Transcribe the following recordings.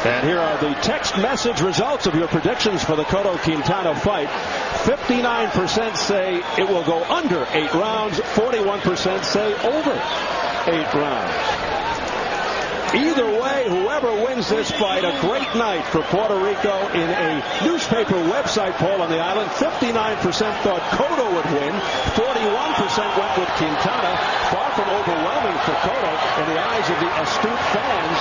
And here are the text message results of your predictions for the Cotto-Quintana fight. 59% say it will go under 8 rounds. 41% say over 8 rounds. Either way, whoever wins this fight, a great night for Puerto Rico. In a newspaper website poll on the island, 59% thought Cotto would win. 41% went with Quintana. Far from overwhelming for Cotto in the eyes of the astute fans.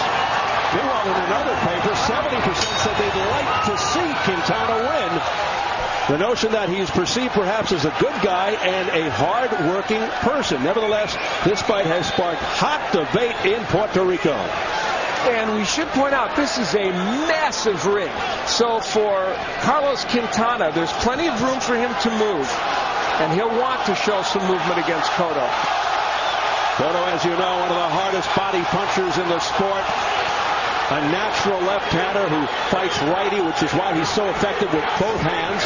Meanwhile, in another paper, 70% said they'd like to see Quintana win. The notion that he's perceived perhaps as a good guy and a hard-working person. Nevertheless, this fight has sparked hot debate in Puerto Rico. And we should point out, this is a massive ring. So for Carlos Quintana, there's plenty of room for him to move. And he'll want to show some movement against Cotto. Cotto, as you know, one of the hardest body punchers in the sport. A natural left-hander who fights righty, which is why he's so effective with both hands.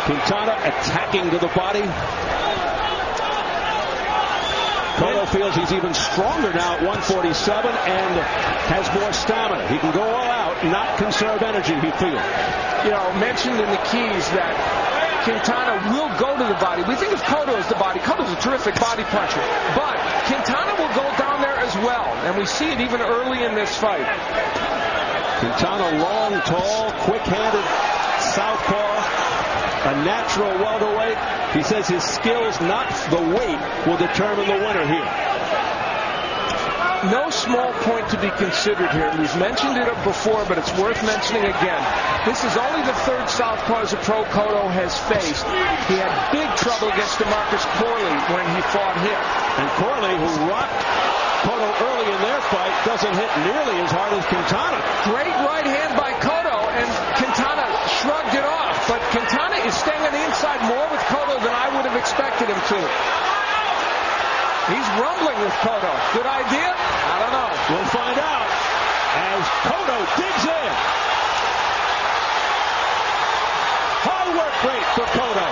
Quintana attacking to the body. Cotto feels he's even stronger now at 147 and has more stamina. He can go all out, not conserve energy, he feels. You know, mentioned in the keys that Quintana will go to the body. We think of Cotto as the body. Cotto's a terrific body puncher. But Quintana will go down there as well. And we see it even early in this fight. Quintana, long, tall, quick-handed southpaw. A natural welterweight. He says his skills, not the weight, will determine the winner here. No small point to be considered here. We've mentioned it before, but it's worth mentioning again. This is only the third southpaw as a pro Cotto has faced. He had big trouble against DeMarcus Corley when he fought him. And Corley, who rocked Cotto early in their fight, doesn't hit nearly as hard as Quintana. Great right hand by Cotto, and Quintana shrugged it off. But Quintana is staying on the inside more with Cotto than I would have expected him to. He's rumbling with Cotto. Good idea? I don't know. We'll find out as Cotto digs in. Hard work rate for Cotto.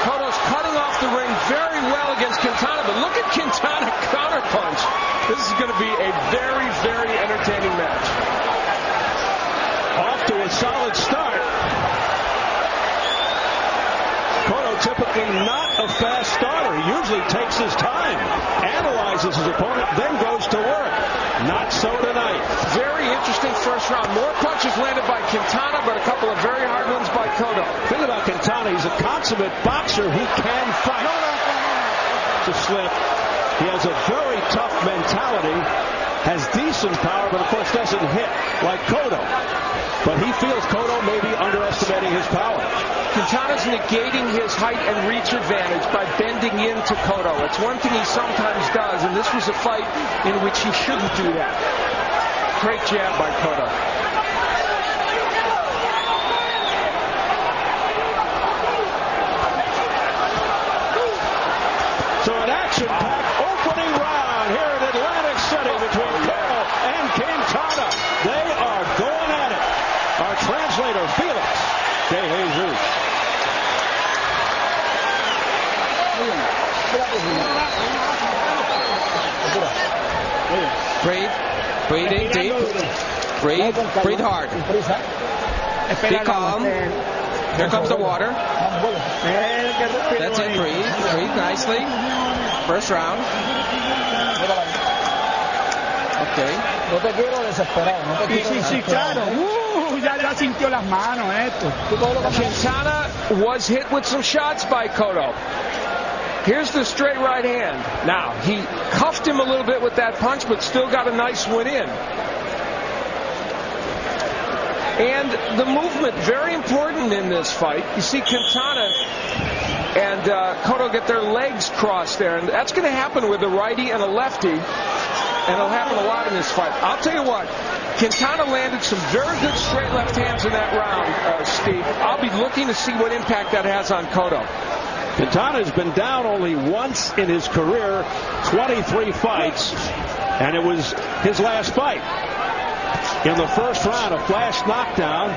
Cotto's cutting off the ring very well against Quintana, but look at Quintana counterpunch. This is going to be a very, very entertaining match. Off to a solid start. Cotto typically not a fast starter. He usually takes his time, analyzes his opponent, then goes to work. Not so tonight. Very interesting first round. More punches landed by Quintana, but a couple of very hard ones by Cotto. The thing about Quintana, he's a consummate boxer who can fight. To slip. He has a very tough mentality, has decent power, but of course doesn't hit like Cotto. But he feels Cotto may be underestimating his power. Quintana's negating his height and reach advantage by bending into Cotto. It's one thing he sometimes does, and this was a fight in which he shouldn't do that. Great jab by Cotto. So an action-packed opening round here in Atlantic City between Cotto and Quintana. They are going at it. Our translator, Felix De Jesus. Breathing deep. Breathe hard. Be calm. Here comes the water. That's it. Breathe nicely. First round. Okay. No te quiero desesperar. No te quiero sí, claro. Ya sintió las manos esto. Quintana was hit with some shots by Cotto. Here's the straight right hand. Now, he cuffed him a little bit with that punch, but still got a nice one in. And the movement, very important in this fight. You see Quintana and Cotto get their legs crossed there, and that's going to happen with a righty and a lefty, and it'll happen a lot in this fight. I'll tell you what, Quintana landed some very good straight left hands in that round, Steve. I'll be looking to see what impact that has on Cotto. Quintana has been down only once in his career, 23 fights, and it was his last fight. In the first round, a flash knockdown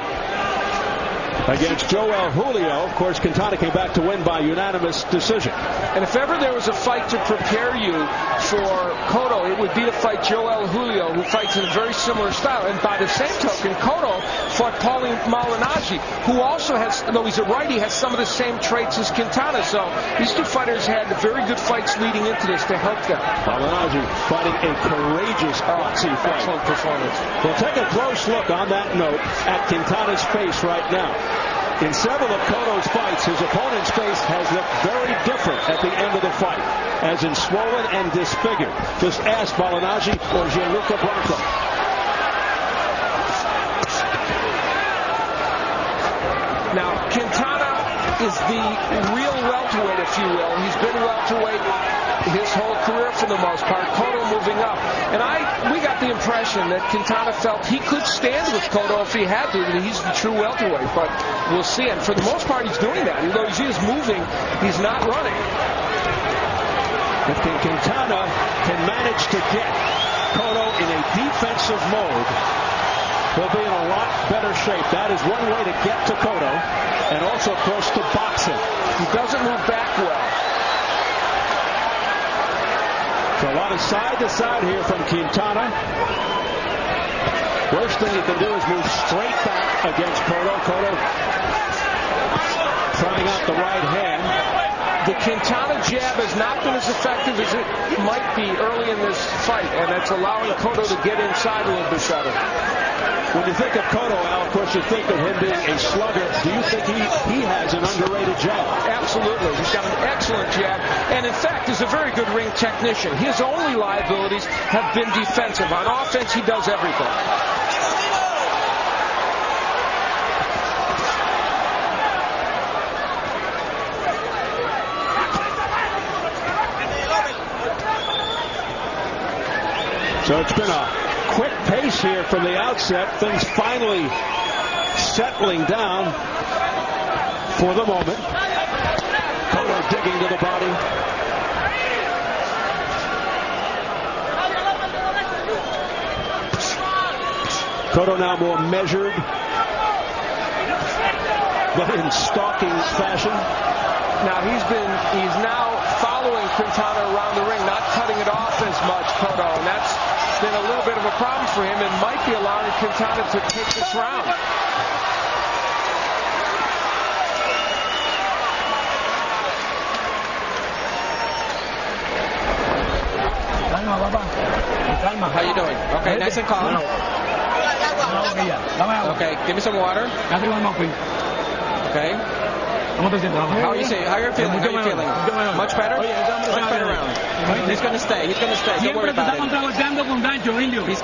against Joel Julio. Of course, Quintana came back to win by unanimous decision. And if ever there was a fight to prepare you for Cotto, it would be to fight Joel Julio, who fights in a very similar style. And by the same token, Cotto fought Paulie Malignaggi, who also has, though he's a righty, has some of the same traits as Quintana. So these two fighters had very good fights leading into this to help them. Malignaggi fighting a courageous, boxy fight. Excellent performance. We'll take a close look on that note at Quintana's face right now. In several of Cotto's fights, his opponent's face has looked very different at the end of the fight, as in swollen and disfigured. Just ask Malignaggi or Gianluca Blanco. Now, Quintana is the real welterweight, if you will. He's been welterweight his whole career for the most part. Cotto moving up. And we got the impression that Quintana felt he could stand with Cotto if he had to, that he's the true welterweight. But we'll see. And for the most part, he's doing that. Although he is moving, he's not running. If Quintana can manage to get Cotto in a defensive mode, he'll be in a lot better shape. That is one way to get to Cotto, and also, of course, to box him. He doesn't move back well. So a lot of side-to-side here from Quintana. Worst thing he can do is move straight back against Cotto. Cotto trying out the right hand. The Quintana jab has not been as effective as it might be early in this fight, and that's allowing Cotto to get inside a little bit better. When you think of Cotto, Al, of course, you think of him being a slugger. Do you think he has an underrated jab? Absolutely. He's got an excellent jab, and in fact, is a very good ring technician. His only liabilities have been defensive. On offense, he does everything. So it's been a quick pace here from the outset. Things finally settling down for the moment. Cotto digging to the body. Cotto now more measured, but in stalking fashion. Now he's now following Quintana around the ring, not cutting it off as much, Cotto, and that's been a little bit of a problem for him and might be allowing Quintana to take this round. How you doing? Okay, nice and calm. Okay, give me some water. Okay. How are you feeling? How are you feeling? Much better? Much better round. He's going to stay. Don't worry about it. He's